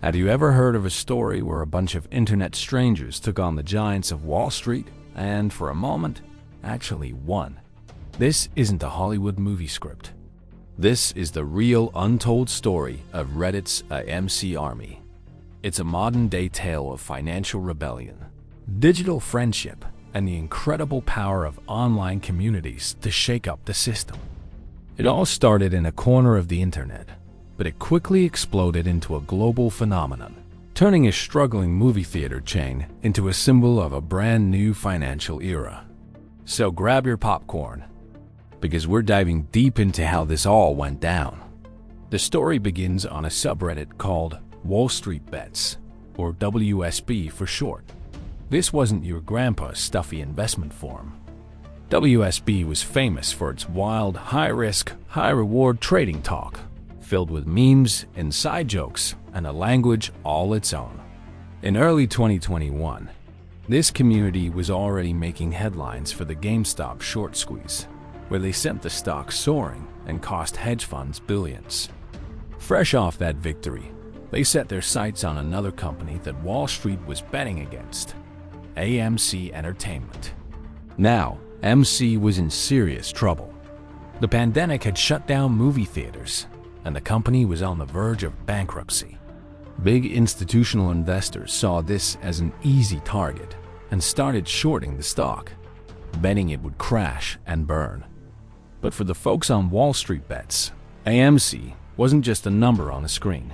Have you ever heard of a story where a bunch of internet strangers took on the giants of Wall Street and, for a moment, actually won? This isn't a Hollywood movie script. This is the real untold story of Reddit's AMC army. It's a modern-day tale of financial rebellion, digital friendship, and the incredible power of online communities to shake up the system. It all started in a corner of the internet, but it quickly exploded into a global phenomenon, turning a struggling movie theater chain into a symbol of a brand new financial era. So grab your popcorn, because we're diving deep into how this all went down. The story begins on a subreddit called Wall Street Bets, or WSB for short. This wasn't your grandpa's stuffy investment forum. WSB was famous for its wild, high-risk, high-reward trading talk, filled with memes, inside jokes, and a language all its own. In early 2021, this community was already making headlines for the GameStop short squeeze, where they sent the stock soaring and cost hedge funds billions. Fresh off that victory, they set their sights on another company that Wall Street was betting against, AMC Entertainment. Now, MC was in serious trouble. The pandemic had shut down movie theaters, and the company was on the verge of bankruptcy. Big institutional investors saw this as an easy target and started shorting the stock, betting it would crash and burn. But for the folks on Wall Street Bets, AMC wasn't just a number on a screen.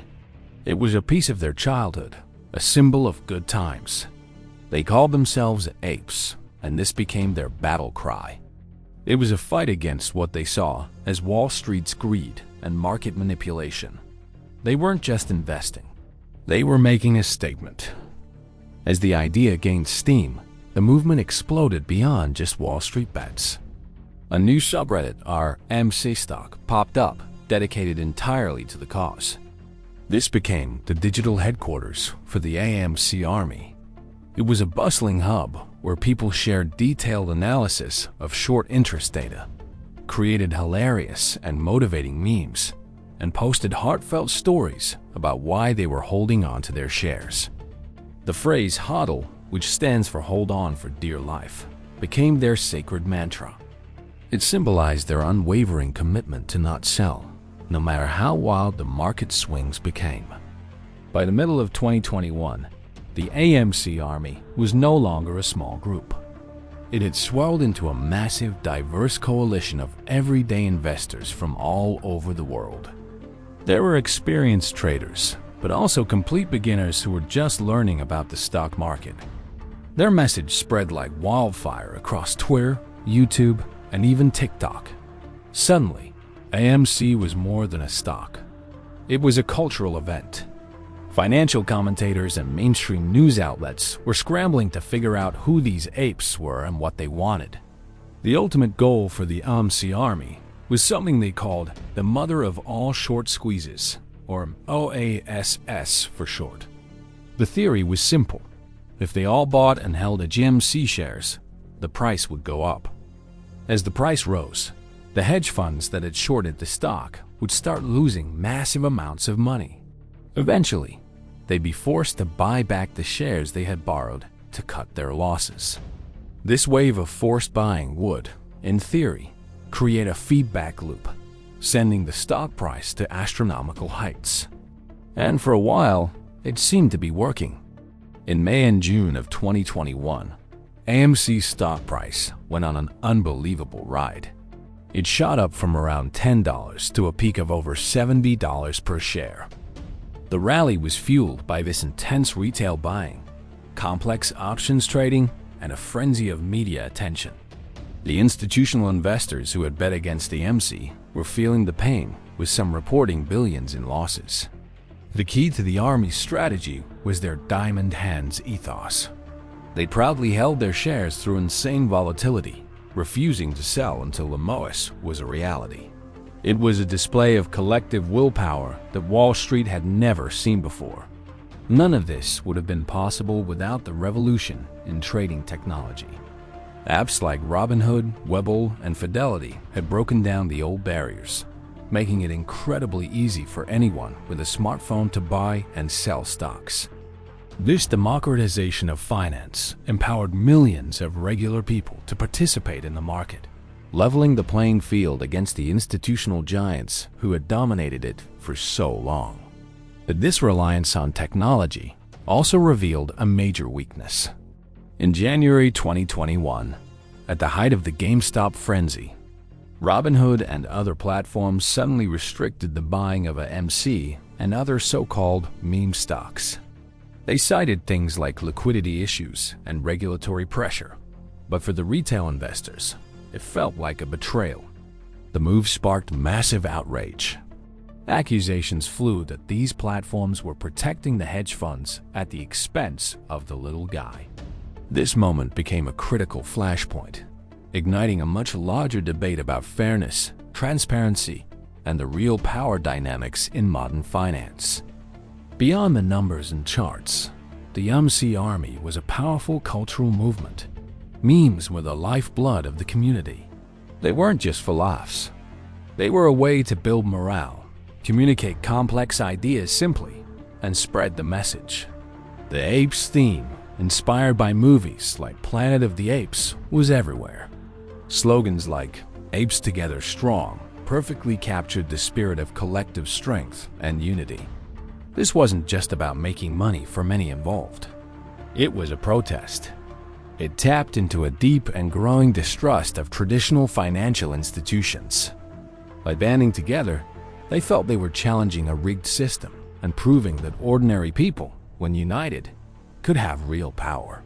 It was a piece of their childhood, a symbol of good times. They called themselves apes, and this became their battle cry. It was a fight against what they saw as Wall Street's greed and market manipulation. They weren't just investing. They were making a statement. As the idea gained steam, the movement exploded beyond just Wall Street Bets. A new subreddit, our MC stock, popped up, dedicated entirely to the cause. This became the digital headquarters for the AMC army. It was a bustling hub where people shared detailed analysis of short interest data, created hilarious and motivating memes, and posted heartfelt stories about why they were holding on to their shares. The phrase HODL, which stands for hold on for dear life, became their sacred mantra. It symbolized their unwavering commitment to not sell, no matter how wild the market swings became. By the middle of 2021, the AMC army was no longer a small group. It had swelled into a massive, diverse coalition of everyday investors from all over the world. There were experienced traders, but also complete beginners who were just learning about the stock market. Their message spread like wildfire across Twitter, YouTube, and even TikTok. Suddenly, AMC was more than a stock. It was a cultural event. Financial commentators and mainstream news outlets were scrambling to figure out who these apes were and what they wanted. The ultimate goal for the AMC army was something they called the mother of all short squeezes, or OASS for short. The theory was simple. If they all bought and held a GMC shares, the price would go up. As the price rose, the hedge funds that had shorted the stock would start losing massive amounts of money. Eventually, they'd be forced to buy back the shares they had borrowed to cut their losses. This wave of forced buying would, in theory, create a feedback loop, sending the stock price to astronomical heights. And for a while, it seemed to be working. In May and June of 2021, AMC's stock price went on an unbelievable ride. It shot up from around $10 to a peak of over $70 per share. The rally was fueled by this intense retail buying, complex options trading, and a frenzy of media attention. The institutional investors who had bet against the AMC were feeling the pain, with some reporting billions in losses. The key to the Army's strategy was their diamond hands ethos. They proudly held their shares through insane volatility, refusing to sell until the MOS was a reality. It was a display of collective willpower that Wall Street had never seen before. None of this would have been possible without the revolution in trading technology. Apps like Robinhood, Webull, and Fidelity had broken down the old barriers. making it incredibly easy for anyone with a smartphone to buy and sell stocks. This democratization of finance empowered millions of regular people to participate in the market, leveling the playing field against the institutional giants who had dominated it for so long. But this reliance on technology also revealed a major weakness. In January 2021, at the height of the GameStop frenzy, Robinhood and other platforms suddenly restricted the buying of AMC and other so-called meme stocks. They cited things like liquidity issues and regulatory pressure, but for the retail investors, it felt like a betrayal. The move sparked massive outrage. Accusations flew that these platforms were protecting the hedge funds at the expense of the little guy. This moment became a critical flashpoint, igniting a much larger debate about fairness, transparency, and the real power dynamics in modern finance. Beyond the numbers and charts, the AMC army was a powerful cultural movement. Memes were the lifeblood of the community. They weren't just for laughs. They were a way to build morale, communicate complex ideas simply, and spread the message. The apes theme, inspired by movies like Planet of the Apes, was everywhere. Slogans like "Apes Together Strong" perfectly captured the spirit of collective strength and unity. This wasn't just about making money for many involved. It was a protest. It tapped into a deep and growing distrust of traditional financial institutions. By banding together, they felt they were challenging a rigged system and proving that ordinary people, when united, could have real power.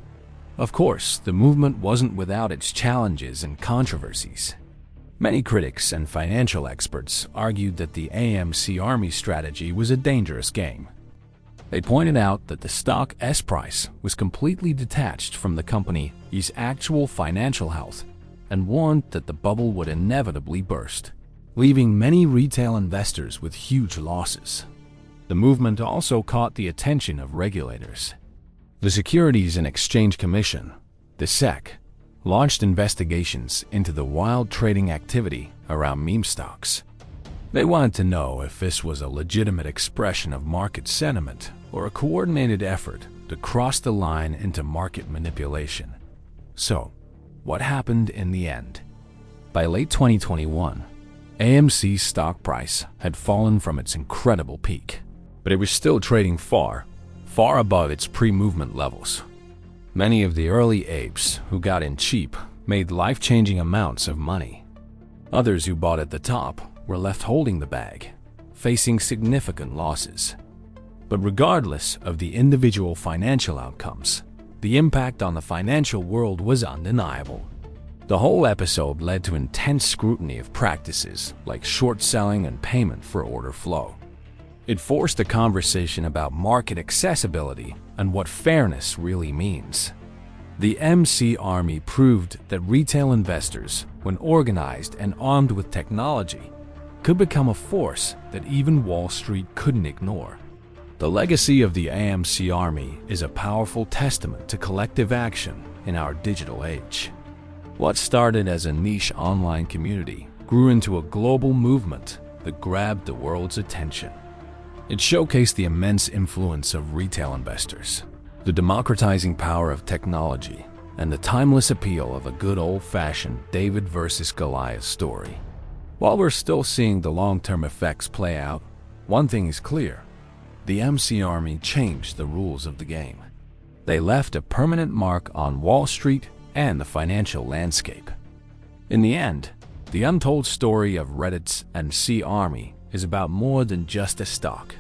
Of course, the movement wasn't without its challenges and controversies. Many critics and financial experts argued that the AMC Army strategy was a dangerous game. They pointed out that the stock's price was completely detached from the company's actual financial health and warned that the bubble would inevitably burst, leaving many retail investors with huge losses. The movement also caught the attention of regulators. The Securities and Exchange Commission, the SEC, launched investigations into the wild trading activity around meme stocks. They wanted to know if this was a legitimate expression of market sentiment or a coordinated effort to cross the line into market manipulation. So, what happened in the end? By late 2021, AMC's stock price had fallen from its incredible peak, but it was still trading far above its pre-movement levels. Many of the early apes who got in cheap made life-changing amounts of money. Others who bought at the top were left holding the bag, facing significant losses. But regardless of the individual financial outcomes, the impact on the financial world was undeniable. The whole episode led to intense scrutiny of practices like short selling and payment for order flow. It forced a conversation about market accessibility and what fairness really means. The AMC Army proved that retail investors, when organized and armed with technology, could become a force that even Wall Street couldn't ignore. The legacy of the AMC Army is a powerful testament to collective action in our digital age. What started as a niche online community grew into a global movement that grabbed the world's attention. It showcased the immense influence of retail investors, the democratizing power of technology, and the timeless appeal of a good old-fashioned David versus Goliath story. While we're still seeing the long-term effects play out, one thing is clear: the AMC Army changed the rules of the game. They left a permanent mark on Wall Street and the financial landscape. In the end, the untold story of Reddit's AMC Army is about more than just a stock.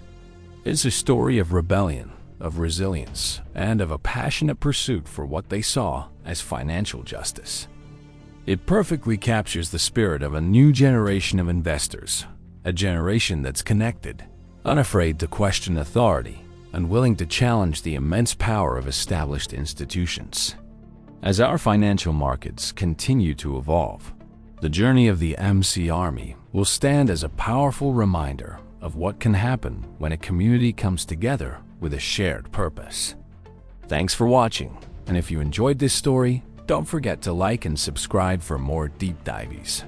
It's a story of rebellion, of resilience, and of a passionate pursuit for what they saw as financial justice. It perfectly captures the spirit of a new generation of investors, a generation that's connected, unafraid to question authority, and willing to challenge the immense power of established institutions. As our financial markets continue to evolve, the journey of the AMC Army will stand as a powerful reminder of what can happen when a community comes together with a shared purpose. Thanks for watching, and if you enjoyed this story, don't forget to like and subscribe for more deep dives.